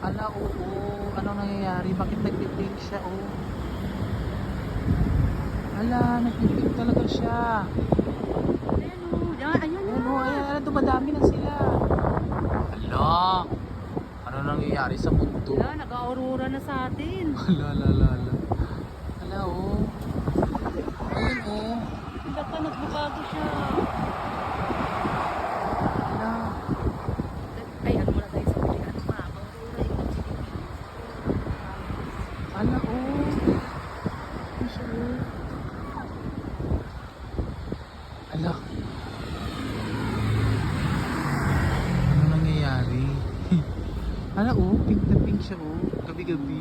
Ala, oo. Ano nangyayari? Bakit nagpipink siya, oh? Ala, nagpipink talaga siya. Ayan o. Ayan Ayan, na. oh, ayan, dumadami na sila. Ala, ano nangyayari sa mundo? Wala, nag-aurora na sa atin. Ala, ala, ala, ala. Ala, oh. Ayan, oh. Hindi pa nagbabago siya. Ala. Ay, ano muna tayo sa uli. Ano pa? Aurora yung Ala, oh. Ano siya, oh. Ala. Ano nangyayari? Ala, oh. Pink na pink siya, oh. Gabi-gabi.